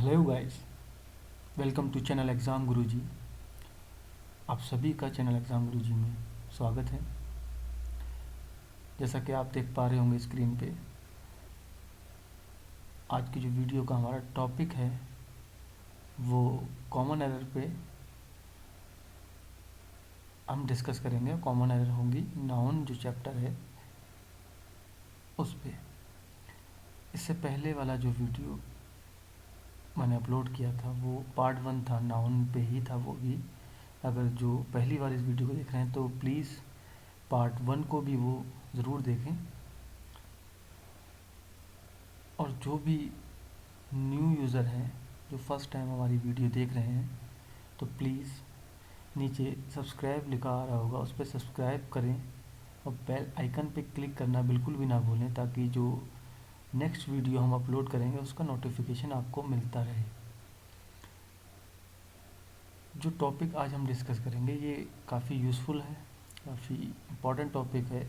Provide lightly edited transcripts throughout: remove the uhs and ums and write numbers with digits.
Hello guys, welcome to channel exam Guruji. आप सभी का चैनल एग्ज़ाम गुरुजी में स्वागत है। जैसा कि आप देख पा रहे होंगे स्क्रीन पे, आज की जो वीडियो का हमारा टॉपिक है वो कॉमन एरर पे हम डिस्कस करेंगे। कॉमन एरर होंगी नाउन जो चैप्टर है उस पे। इससे पहले वाला जो वीडियो मैंने अपलोड किया था वो पार्ट 1 था, नाउन पे ही था वो भी। अगर जो पहली बार इस वीडियो को देख रहे हैं तो प्लीज़ पार्ट 1 को भी वो ज़रूर देखें। और जो भी न्यू यूज़र हैं जो फर्स्ट टाइम हमारी वीडियो देख रहे हैं तो प्लीज़ नीचे सब्सक्राइब लिखा आ रहा होगा, उस पर सब्सक्राइब करें और बेल आइकन पे क्लिक करना बिल्कुल भी ना भूलें, ताकि जो नेक्स्ट वीडियो हम अपलोड करेंगे उसका नोटिफिकेशन आपको मिलता रहे। जो टॉपिक आज हम डिस्कस करेंगे ये काफ़ी यूज़फुल है, काफ़ी इम्पोर्टेंट टॉपिक है।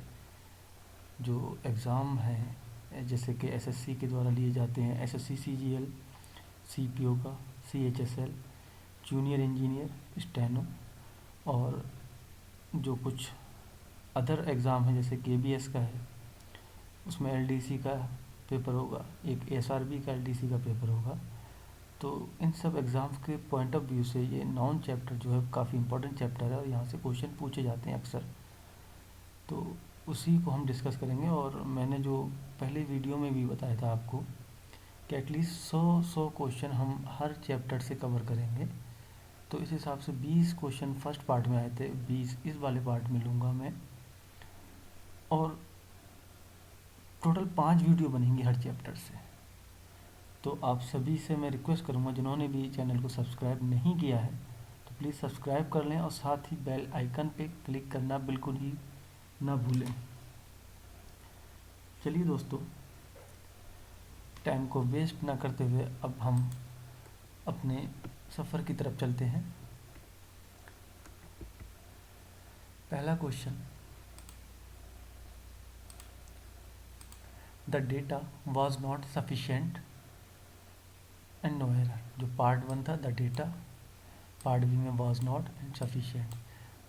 जो एग्ज़ाम है जैसे कि एसएससी के द्वारा लिए जाते हैं, एसएससी सीजीएल, सीपीओ का, सीएचएसएल, जूनियर इंजीनियर, स्टेनो, और जो कुछ अदर एग्ज़ाम है जैसे केबीएस का है उसमें एलडीसी का पेपर होगा, एक एसआरबी का एलडीसी का पेपर होगा। तो इन सब एग्ज़ाम्स के पॉइंट ऑफ व्यू से ये नॉन चैप्टर जो है काफ़ी इंपॉर्टेंट चैप्टर है और यहाँ से क्वेश्चन पूछे जाते हैं अक्सर। तो उसी को हम डिस्कस करेंगे। और मैंने जो पहले वीडियो में भी बताया था आपको कि एटलीस्ट 100 क्वेश्चन हम हर चैप्टर से कवर करेंगे। तो इस हिसाब से 20 क्वेश्चन फर्स्ट पार्ट में आए थे, 20 इस वाले पार्ट में लूँगा मैं। और टोटल 5 वीडियो बनेंगी हर चैप्टर से। तो आप सभी से मैं रिक्वेस्ट करूँगा जिन्होंने भी चैनल को सब्सक्राइब नहीं किया है तो प्लीज़ सब्सक्राइब कर लें और साथ ही बेल आइकन पे क्लिक करना बिल्कुल ही ना भूलें। चलिए दोस्तों, टाइम को वेस्ट ना करते हुए अब हम अपने सफ़र की तरफ चलते हैं। पहला question, the data was not sufficient and no error. जो पार्ट 1 था द डेटा, पार्ट बी में वॉज नॉट एंड सफिशेंट।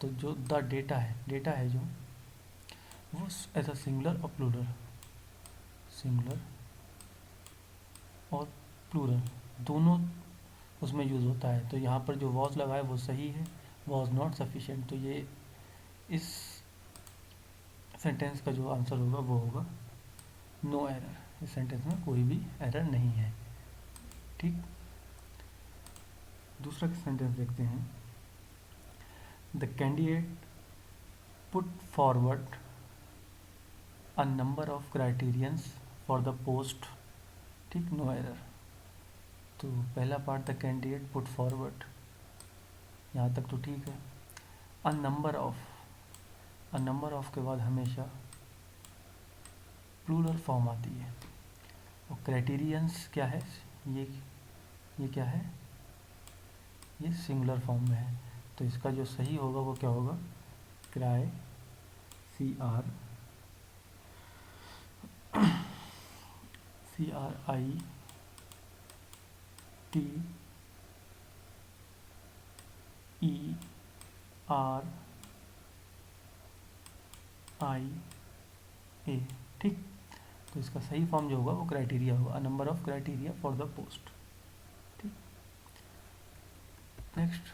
तो जो द डेटा है जो वो एज अ सिंगुलर और प्लूरल, सिंगुलर और प्लूरल दोनों उसमें यूज़ होता है। तो यहाँ पर जो वॉज लगा है वो सही है, वॉज नॉट सफिशेंट। तो ये इस सेंटेंस का जो आंसर होगा वो होगा नो एरर। इस सेंटेंस में कोई भी एरर नहीं है। ठीक, दूसरा सेंटेंस देखते हैं। The candidate put forward a number of criterions for the post. ठीक, नो एरर। तो पहला part the candidate put forward, यहाँ तक तो ठीक है। A number of, a number of के बाद हमेशा प्लूरल फॉर्म आती है। और क्राइटेरियंस क्या है, ये क्या है, ये सिंगुलर फॉर्म में है। तो इसका जो सही होगा वो क्या होगा, क्राई, CRITERIA। ठीक, तो इसका सही फॉर्म जो होगा वो क्राइटेरिया होगा, number of criteria for the post. ठीक, नेक्स्ट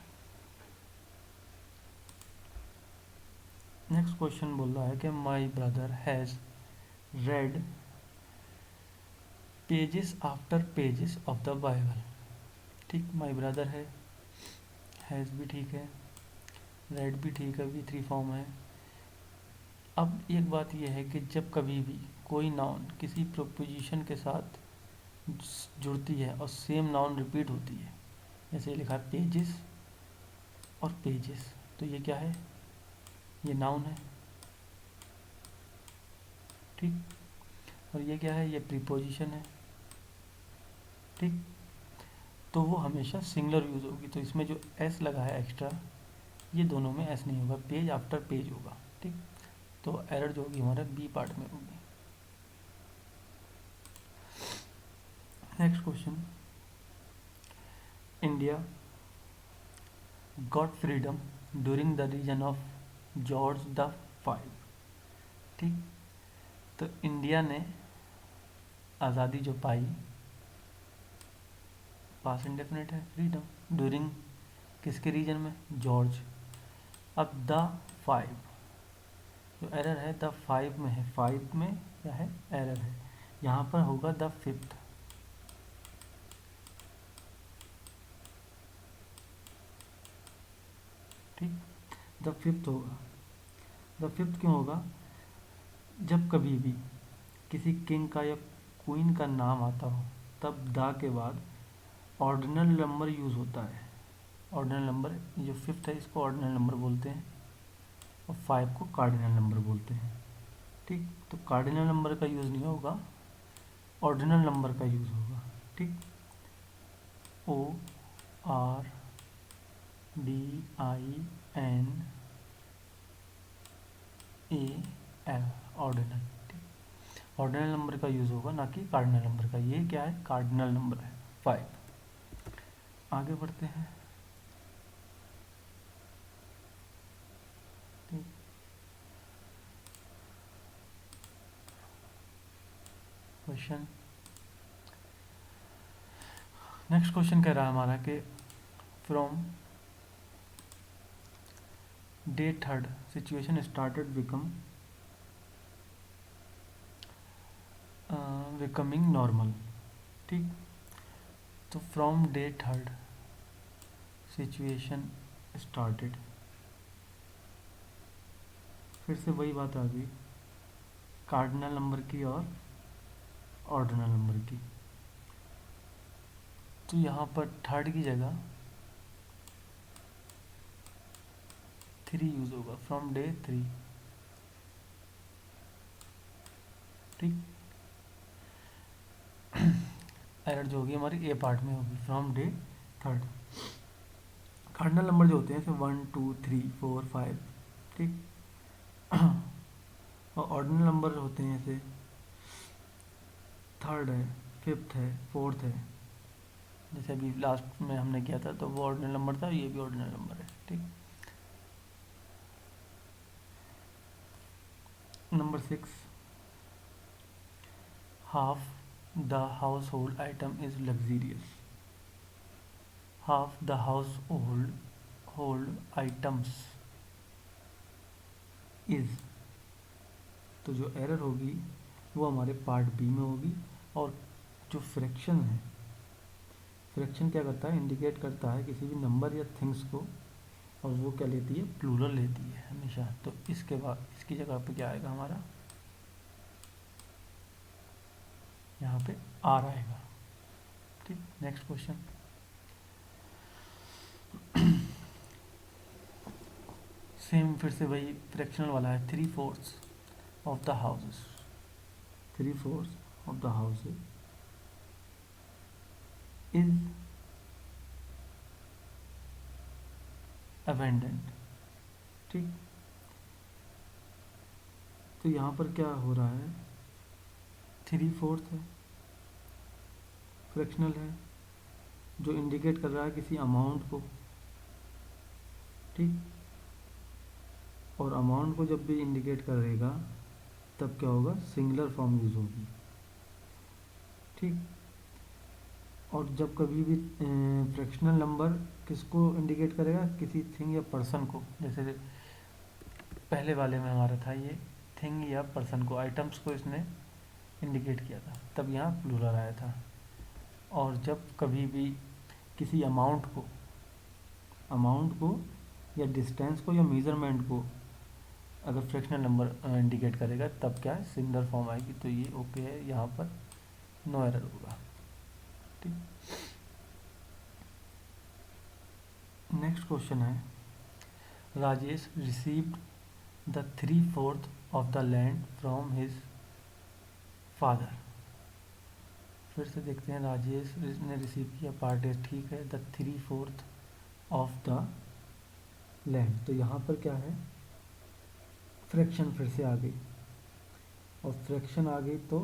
क्वेश्चन बोल रहा है कि my brother has red pages after pages of the Bible. ठीक, माई ब्रदर है, हैज़ भी ठीक है, रेड भी ठीक है, V3 फॉर्म है। अब एक बात यह है कि जब कभी भी कोई नाउन किसी प्रोपोजिशन के साथ जुड़ती है और सेम नाउन रिपीट होती है, जैसे लिखा है पेजेस और पेजेस, तो ये क्या है, ये नाउन है। ठीक, और ये क्या है, ये प्रीपोजिशन है। ठीक, तो वो हमेशा सिंगुलर यूज़ होगी। तो इसमें जो एस लगा है एक्स्ट्रा, ये दोनों में एस नहीं होगा, पेज आफ्टर पेज होगा। ठीक, तो एरर जो होगी हमारा बी पार्ट में होगी। Next question, India got freedom during the region of George the five. ठीक, तो इंडिया ने आज़ादी जो पाई, पास इंडेफिनिट है, फ्रीडम ड्यूरिंग किसके रीजन में, जॉर्ज। अब द फाइव, जो एरर है द फाइव में है, फाइव में क्या है, एरर है, यहाँ पर होगा द फिफ्थ। ठीक, द फिफ्थ होगा। द फिफ्थ क्यों होगा, जब कभी भी किसी किंग का या क्वीन का नाम आता हो तब द के बाद ऑर्डिनल नंबर यूज़ होता है। ऑर्डिनल नंबर, जो फिफ्थ है इसको ऑर्डिनल नंबर बोलते हैं और फाइव को कार्डिनल नंबर बोलते हैं। ठीक, तो कार्डिनल नंबर का यूज़ नहीं होगा, ऑर्डिनल नंबर का यूज़ होगा। ठीक, ORDINAL, ऑर्डिनल। ठीक, ऑर्डिनल नंबर का यूज़ होगा, ना कि कार्डिनल नंबर का। ये क्या है, कार्डिनल नंबर है, फाइव। आगे बढ़ते हैं। ठीक, क्वेश्चन, नेक्स्ट क्वेश्चन कह रहा है हमारा कि from day third situation started becoming normal. ठीक, तो from day third situation started, फिर से वही बात आ गई, कार्डिनल नंबर की और ऑर्डिनल नंबर की। तो यहाँ पर थर्ड की जगह थ्री यूज होगा, फ्रॉम डे थ्री। ठीक, एरर जो होगी हमारी ए पार्ट में होगी, from day third. Cardinal number जो होते हैं जैसे 1 2 3 4 5। ठीक, और ऑर्डिनल नंबर होते हैं जैसे थर्ड है, फिफ्थ है, फोर्थ है। जैसे अभी लास्ट में हमने किया था तो वो ऑर्डिनल नंबर था, ये भी ऑर्डिनल नंबर है। ठीक, number 6, half the house hold item is luxurious. Half the house hold items is, तो जो एरर होगी वो हमारे पार्ट बी में होगी। और जो फ्रैक्शन है, फ्रैक्शन क्या करता है, इंडिकेट करता है किसी भी नंबर या थिंग्स को, और वो क्या लेती है, प्लूरल लेती है हमेशा। तो इसके बाद इसकी जगह पे क्या आएगा हमारा, यहाँ पे आर आएगा। ठीक, नेक्स्ट क्वेश्चन, सेम फिर से वही फ्रैक्शनल वाला है। 3/4 of the houses, 3/4 of the houses is abundant. ठीक, तो यहाँ पर क्या हो रहा है, 3/4 है, फ्रैक्शनल है, जो इंडिकेट कर रहा है किसी अमाउंट को। ठीक, और अमाउंट को जब भी इंडिकेट करेगा तब क्या होगा, सिंगुलर फॉर्म यूज़ होगी। ठीक, और जब कभी भी फ्रैक्शनल नंबर किसको इंडिकेट करेगा, किसी थिंग या पर्सन को। जैसे पहले वाले में हमारा था ये थिंग या पर्सन को, आइटम्स को इसने इंडिकेट किया था, तब यहाँ प्लूरल आया था। और जब कभी भी किसी अमाउंट को या डिस्टेंस को या मेजरमेंट को अगर फ्रैक्शनल नंबर इंडिकेट करेगा तब क्या है, सिंगुलर फॉर्म आएगी। तो ये ओके है, यहाँ पर नो एरर होगा। ठीक, नेक्स्ट क्वेश्चन है, Rajesh received the 3/4 of the land from his father. फिर से देखते हैं, राजेश ने रिसीव किया, पार्ट ए ठीक है, द 3/4 ऑफ द लैंड। तो यहाँ पर क्या है, फ्रैक्शन फिर से आ गई, और फ्रैक्शन आ गई तो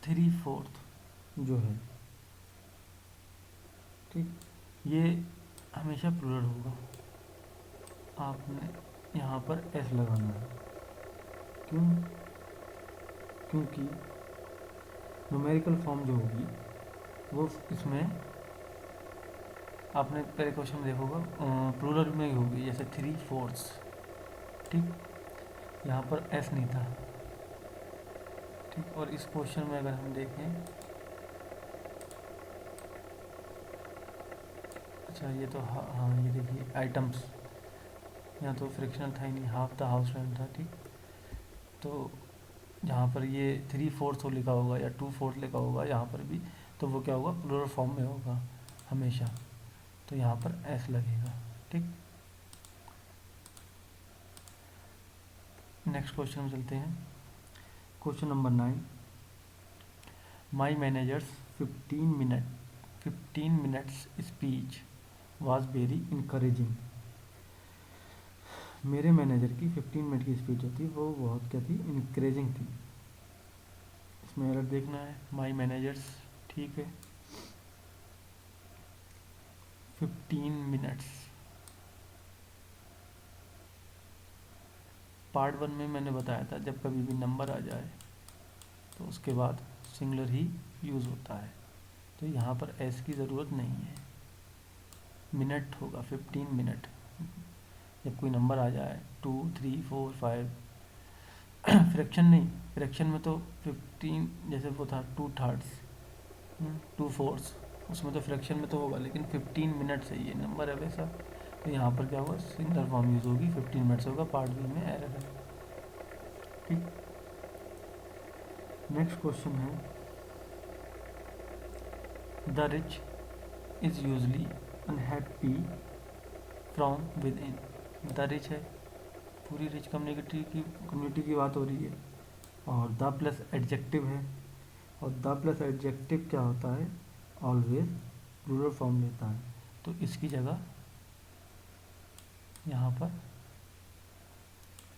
3/4 जो है ठीक, ये हमेशा प्लूरल होगा। आपने यहाँ पर एस लगाना है। क्यों? क्योंकि न्यूमेरिकल फॉर्म जो होगी वो इसमें आपने पहले क्वेश्चन में देखा होगा प्लूरल में ही होगी, जैसे 3/4। ठीक, यहाँ पर एस नहीं था। ठीक, और इस क्वेश्चन में अगर हम देखें, अच्छा ये तो हाँ ये देखिए आइटम्स, यहाँ तो फ्रिक्शनल था ही नहीं, हाफ द हाउस रेंट था। ठीक, तो जहाँ पर ये 3/4 लिखा होगा या 2/4 लिखा होगा यहाँ पर भी, तो वो क्या होगा, प्लूरल फॉर्म में होगा हमेशा, तो यहाँ पर एस लगेगा। ठीक, नेक्स्ट क्वेश्चन में चलते हैं। Question number 9, my managers 15 minutes speech was very encouraging. मेरे मैनेजर की 15 मिनट की स्पीच होती वो बहुत क्या थी, इनकरेजिंग थी। इसमें एरर देखना है, माई मैनेजर्स, ठीक है, 15 मिनट्स। पार्ट 1 में मैंने बताया था जब कभी भी नंबर आ जाए तो उसके बाद सिंगुलर ही यूज़ होता है, तो यहाँ पर एस की ज़रूरत नहीं है, मिनट होगा, 15 मिनट। जब कोई नंबर आ जाए 2, 3, 4, 5, फ्रैक्शन नहीं, फ्रैक्शन में तो 15 जैसे वो था 2/3, 2/4, उसमें तो फ्रैक्शन में तो होगा, लेकिन 15 मिनट से ये नंबर है वैसा, तो यहाँ पर क्या होगा, सिंगुलर फॉर्म यूज़ होगी, 15 मिनट्स होगा। पार्ट बी में एरर है। ठीक, नेक्स्ट क्वेश्चन है, the rich is usually unhappy from with in. The rich है, पूरी रिच कम्युनिटी की बात हो रही है, और द प्लस एडजेक्टिव है, और द प्लस एडजेक्टिव क्या होता है, ऑलवेज प्लूरल फॉर्म लेता है, तो इसकी जगह यहाँ पर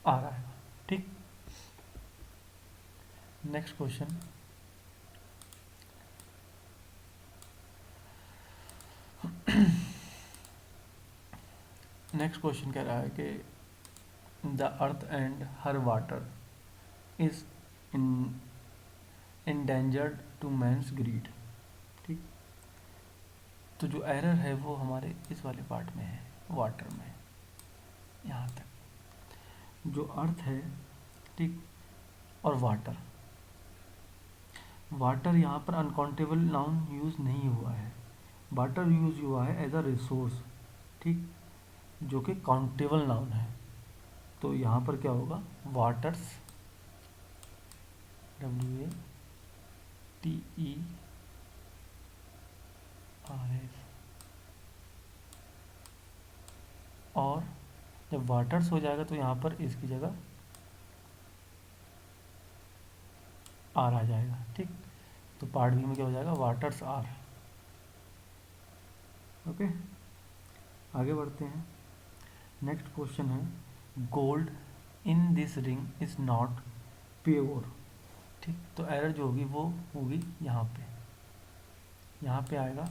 आ रहा है। ठीक, नेक्स्ट क्वेश्चन, नेक्स्ट क्वेश्चन कह रहा है कि the earth and her water is in endangered to man's greed. ठीक, तो जो एरर है वो हमारे इस वाले पार्ट में है, वाटर में, यहाँ तक जो अर्थ है। ठीक, और वाटर, वाटर यहाँ पर अनकाउंटेबल नाउन यूज़ नहीं हुआ है, वाटर यूज़ हुआ है एज अ रिसोर्स। ठीक, जो कि काउंटेबल नाउन है, तो यहाँ पर क्या होगा, वाटर्स, WATERS, और जब वाटर्स हो जाएगा तो यहाँ पर इसकी जगह आर आ जाएगा। ठीक, तो पार्ट बी में क्या हो जाएगा, वाटर्स आर। ओके, आगे बढ़ते हैं। नेक्स्ट क्वेश्चन है, gold in this ring is not pure. ठीक, तो एरर जो होगी वो होगी यहाँ पे, यहाँ पे आएगा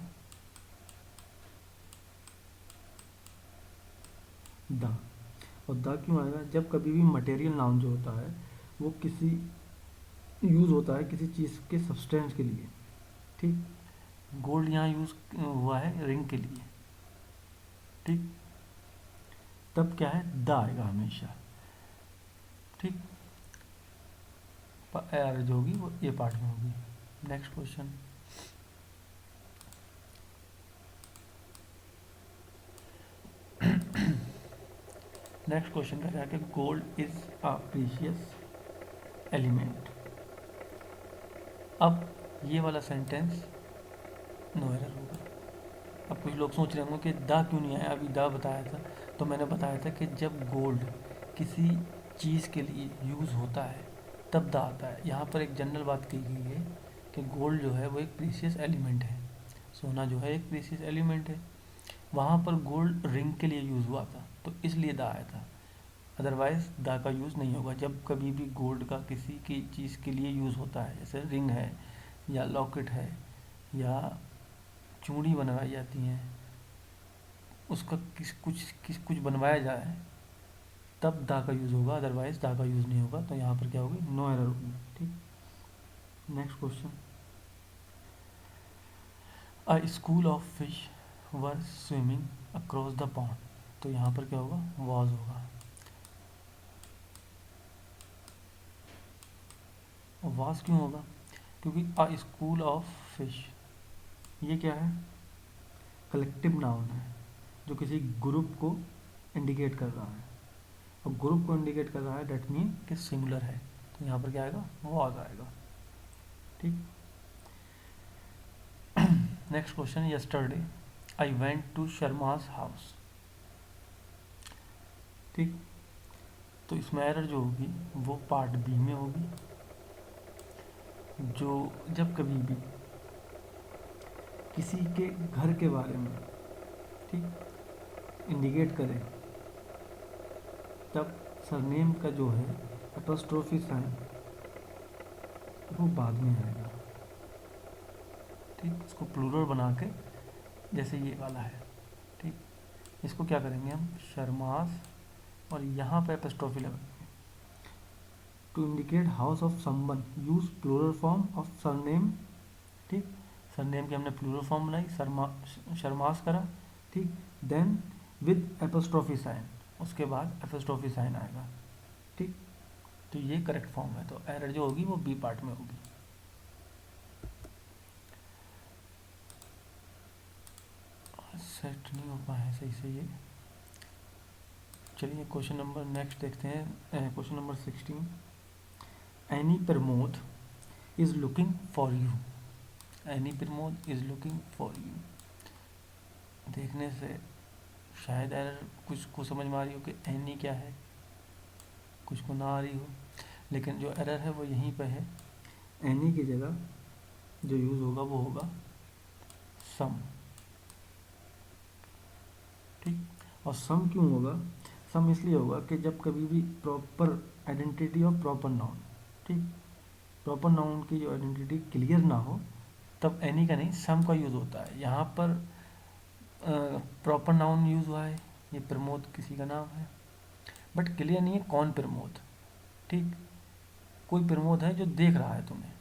द, और द क्यों आएगा, जब कभी भी मटेरियल नाउन जो होता है वो किसी यूज़ होता है किसी चीज़ के सब्सटेंस के लिए। ठीक, गोल्ड यहाँ यूज़ हुआ है रिंग के लिए। ठीक, तब क्या है, द आएगा हमेशा। ठीक, एरर जो होगी वो ए पार्ट में होगी। नेक्स्ट क्वेश्चन, नेक्स्ट क्वेश्चन कह रहा है कि gold is a precious element. अब ये वाला सेंटेंस नो एरर होगा। अब कुछ लोग सोच रहे होंगे कि दा क्यों नहीं आया, अभी दा बताया था, तो मैंने बताया था कि जब गोल्ड किसी चीज़ के लिए यूज़ होता है तब दा आता है। यहाँ पर एक जनरल बात कही गई है कि गोल्ड जो है वो एक प्रीशियस एलिमेंट है, सोना जो है एक प्रीशियस एलिमेंट है। वहाँ पर गोल्ड रिंग के लिए यूज़ हुआ था तो इसलिए दा आया था, अदरवाइज़ दा का यूज़ नहीं होगा। जब कभी भी गोल्ड का किसी की चीज़ के लिए यूज़ होता है, जैसे रिंग है या लॉकेट है या चूड़ी बनवाई जाती हैं, उसका कुछ बनवाया जाए तब दा का यूज़ होगा, अदरवाइज दा का यूज़ नहीं होगा। तो यहाँ पर क्या होगी, नो एरर होगी। ठीक, next question, a school of fish were swimming across the pond. तो यहाँ पर क्या होगा, वॉज होगा। वाज क्यों होगा, क्योंकि अ स्कूल ऑफ फिश ये क्या है, कलेक्टिव नाउन है जो किसी ग्रुप को इंडिकेट कर रहा है, और ग्रुप को इंडिकेट कर रहा है डेट मीन कि सिंगुलर है। तो यहाँ पर क्या आएगा, वॉज आएगा। ठीक, next question, yesterday I went to Sharma's house. ठीक, तो इसमें एरर जो होगी वो पार्ट बी में होगी, जो जब कभी भी किसी के घर के बारे में ठीक इंडिकेट करें तब सरनेम का जो है एपोस्ट्रोफी साइन वो बाद में आएगा। ठीक, इसको प्लूरल बना के, जैसे ये वाला है। ठीक, इसको क्या करेंगे हम, शर्मास, और यहाँ पे एपोस्ट्रोफी लगाएंगे। To indicate house of someone use plural form of surname. ठीक, सरनेम की हमने प्लूरल फॉर्म बनाई, शर्मास करा। ठीक, देन विद एपोस्ट्रोफी साइन, उसके बाद एपोस्ट्रोफी साइन आएगा। ठीक, तो ये करेक्ट फॉर्म है। तो एरर जो होगी वो बी पार्ट में होगी। सेट नहीं हो पाया सही से ये। चलिए क्वेश्चन नंबर नेक्स्ट देखते हैं, question number 16, any Pramod is looking for you. Any Pramod is looking for you, देखने से शायद एरर कुछ को समझ में आ रही हो कि एनी क्या है, कुछ को ना आ रही हो, लेकिन जो एरर है वो यहीं पे है। एनी की जगह जो यूज़ होगा वो होगा सम। ठीक, और सम क्यों होगा, सम इसलिए होगा कि जब कभी भी proper identity of proper noun, ठीक, प्रॉपर नाउन की जो आइडेंटिटी क्लियर ना हो तब एनी का नहीं सम का यूज़ होता है। यहाँ पर प्रॉपर नाउन यूज़ हुआ है, ये प्रमोद किसी का नाम है, बट क्लियर नहीं है कौन प्रमोद। ठीक, कोई प्रमोद है जो देख रहा है तुम्हें,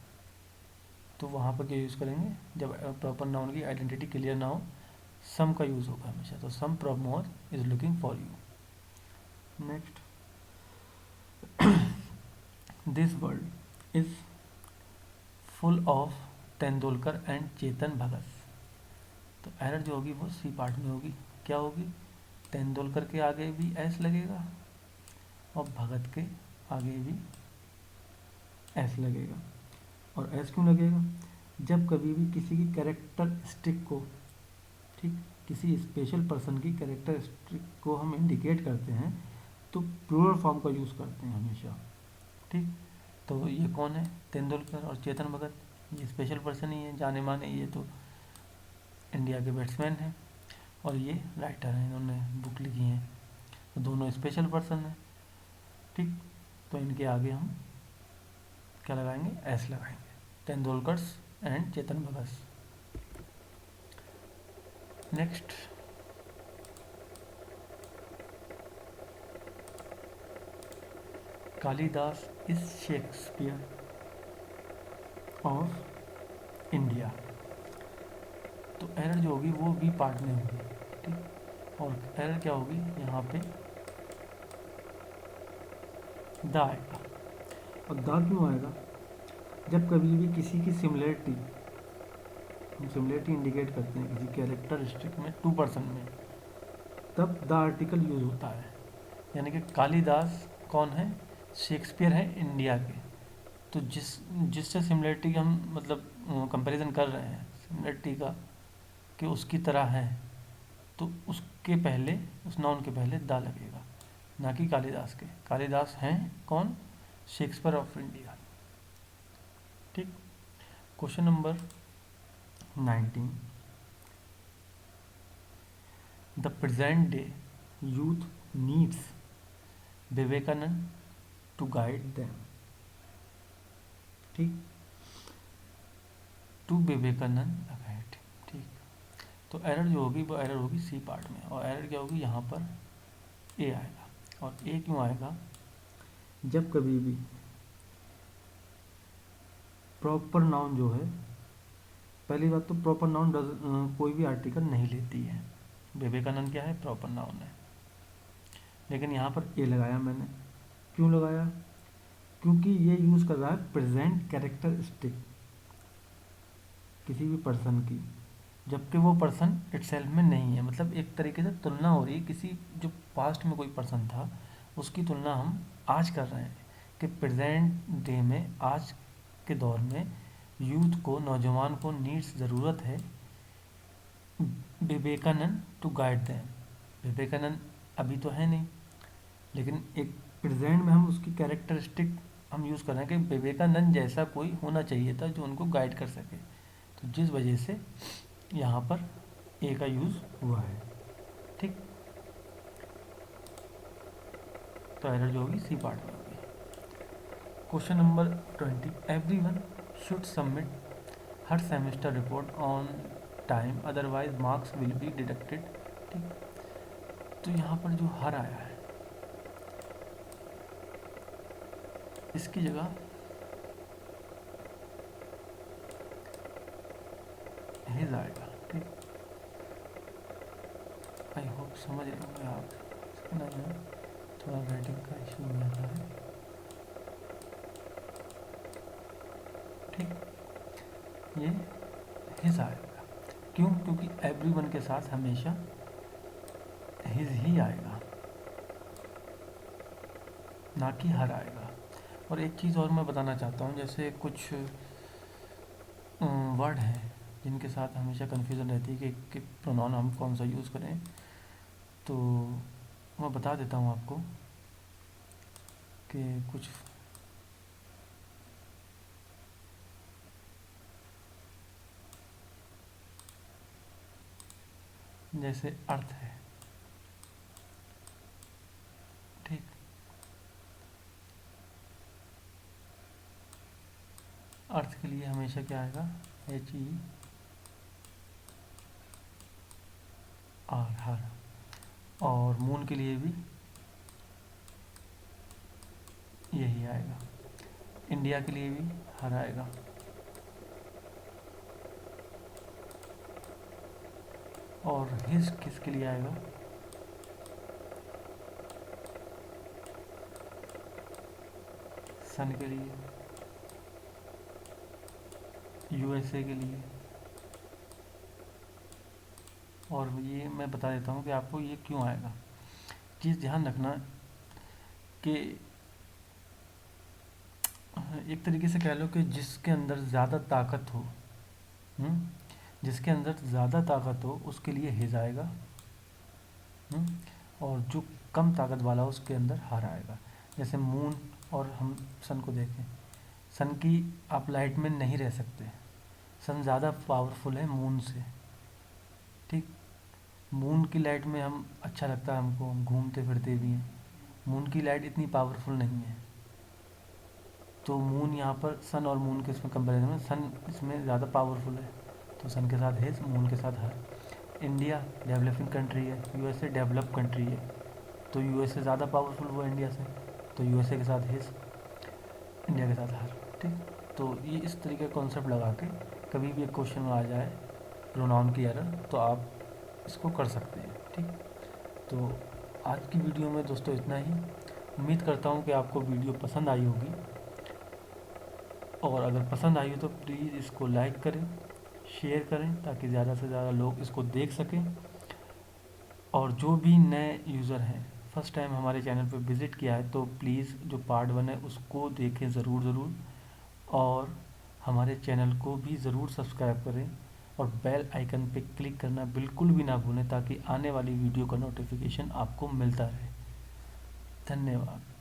तो वहाँ पर क्या यूज़ करेंगे, जब प्रॉपर नाउन की आइडेंटिटी क्लियर ना हो सम का यूज़ होगा हमेशा। तो some Pramod is looking for you. Next, this world is full of Tendulkar and Chetan Bhagat. तो एरर जो होगी वो सी पार्ट में होगी। क्या होगी, तेंदुलकर के आगे भी एस लगेगा और भगत के आगे भी एस लगेगा। और एस क्यों लगेगा, जब कभी भी किसी की कैरेक्टरिस्टिक को, ठीक, किसी स्पेशल पर्सन की कैरेक्टरिस्टिक को हम इंडिकेट करते हैं तो प्लूरल फॉर्म का यूज़ करते हैं हमेशा। ठीक, तो ये कौन है, तेंदुलकर और चेतन भगत, ये स्पेशल पर्सन ही है, जाने माने, ये तो इंडिया के बैट्समैन हैं और ये राइटर हैं, इन्होंने बुक लिखी हैं, तो दोनों स्पेशल पर्सन हैं। ठीक, तो इनके आगे हम क्या लगाएंगे, एस लगाएंगे, Tendulkar's and Chetan Bhagat. Next, Kalidas is Shakespeare of India. तो एरर जो होगी वो भी पार्ट में होगी। ठीक, और एरर क्या होगी, यहाँ पे द आएगा। और द क्यों आएगा, जब कभी भी किसी की सिमिलरिटी, हम सिमिलरिटी इंडिकेट करते हैं किसी कैरेक्टरिस्टिक में टू पर्सन में, तब द आर्टिकल यूज होता है। यानी कि कालिदास कौन है, शेक्सपियर है इंडिया के। तो जिससे सिमिलरिटी हम मतलब कंपैरिजन कर रहे हैं सिमिलरिटी का कि उसकी तरह है, तो उसके पहले, उस नाउन के पहले दा लगेगा, ना कि कालिदास के। कालिदास हैं कौन, शेक्सपियर ऑफ इंडिया। ठीक, question number 19, the present day youth needs Vivekananda to guide them. ठीक, टू विवेकानंद गाइड। ठीक, तो एरर जो होगी वो एरर होगी सी पार्ट में, और एरर क्या होगी, यहाँ पर ए आएगा। और ए क्यों आएगा, जब कभी भी प्रॉपर नाउन जो है, पहली बात तो प्रॉपर नाउन कोई भी आर्टिकल नहीं लेती है। विवेकानंद क्या है, प्रॉपर नाउन है, लेकिन यहाँ पर ए लगाया मैंने। क्यों लगाया, क्योंकि ये यूज़ कर रहा है प्रेजेंट कैरेक्टरिस्टिक किसी भी पर्सन की, जबकि वो पर्सन इटसेल्फ में नहीं है। मतलब एक तरीके से तुलना हो रही है किसी जो पास्ट में कोई पर्सन था उसकी तुलना हम आज कर रहे हैं कि प्रेजेंट डे में, आज के दौर में यूथ को, नौजवान को नीड्स ज़रूरत है Vivekananda to guide them. Vivekananda अभी तो है नहीं, लेकिन एक प्रेजेंट में हम उसकी कैरेक्टरिस्टिक हम यूज़ कर रहे हैं कि विवेकानंद जैसा कोई होना चाहिए था जो उनको गाइड कर सके। तो जिस वजह से यहाँ पर ए का यूज़ हुआ है। ठीक, तो एरर जो होगी सी पार्ट में होगी। Question number 20, everyone should submit her semester report on time otherwise marks will be deducted. ठीक, तो यहाँ पर जो हर आया है इसकी जगह हिज आएगा। ठीक, आई होप समझ रहे होंगे आप। इसका ना जो थोड़ा राइटिंग का इशू हो जाता है। ठीक, ये हिज आएगा। क्यों, क्योंकि एवरीवन के साथ हमेशा हिज ही आएगा, ना कि हर आएगा। और एक चीज़ और मैं बताना चाहता हूँ, जैसे कुछ वर्ड हैं जिनके साथ हमेशा कन्फ्यूज़न रहती है कि प्रोनाउन हम कौन सा यूज़ करें। तो मैं बता देता हूँ आपको कि कुछ जैसे अर्थ है। ठीक, अर्थ के लिए हमेशा क्या आएगा, HER, हर। और मून के लिए भी यही आएगा। इंडिया के लिए भी हर आएगा। और हिज किसके लिए आएगा, सन के लिए, USA के लिए। और ये मैं बता देता हूँ कि आपको ये क्यों आएगा। चीज़ ध्यान रखना कि एक तरीके से कह लो कि जिसके अंदर ज़्यादा ताकत हो, जिसके अंदर ज़्यादा ताकत हो उसके लिए हिज आएगा, और जो कम ताकत वाला हो उसके अंदर हर आएगा। जैसे मून और हम सन को देखें, सन की आप लाइट में नहीं रह सकते, सन ज़्यादा पावरफुल है मून से। ठीक, मून की लाइट में हम अच्छा लगता है हमको, हम घूमते फिरते भी हैं। मून की लाइट इतनी पावरफुल नहीं है, तो मून यहाँ पर सन और मून के इसमें कंपेरिजन में सन इसमें ज़्यादा पावरफुल है, तो सन के साथ हिज, मून के साथ हर। इंडिया डेवलपिंग कंट्री है, USA डेवलप कंट्री है, तो USA ज़्यादा पावरफुल हुआ इंडिया से, तो USA के साथ हिज, इंडिया के साथ हर। ठीक, तो ये इस तरीके का कॉन्सेप्ट लगा के कभी भी एक क्वेश्चन आ जाए प्रोनाउन की एरर, तो आप इसको कर सकते हैं। ठीक, तो आज की वीडियो में दोस्तों इतना ही। उम्मीद करता हूँ कि आपको वीडियो पसंद आई होगी, और अगर पसंद आई हो तो प्लीज़ इसको लाइक करें, शेयर करें, ताकि ज़्यादा से ज़्यादा लोग इसको देख सकें। और जो भी नए यूज़र हैं, फर्स्ट टाइम हमारे चैनल पर विज़िट किया है, तो प्लीज़ जो पार्ट 1 है उसको देखें ज़रूर। और हमारे चैनल को भी ज़रूर सब्सक्राइब करें, और बेल आइकन पे क्लिक करना बिल्कुल भी ना भूलें, ताकि आने वाली वीडियो का नोटिफिकेशन आपको मिलता रहे। धन्यवाद।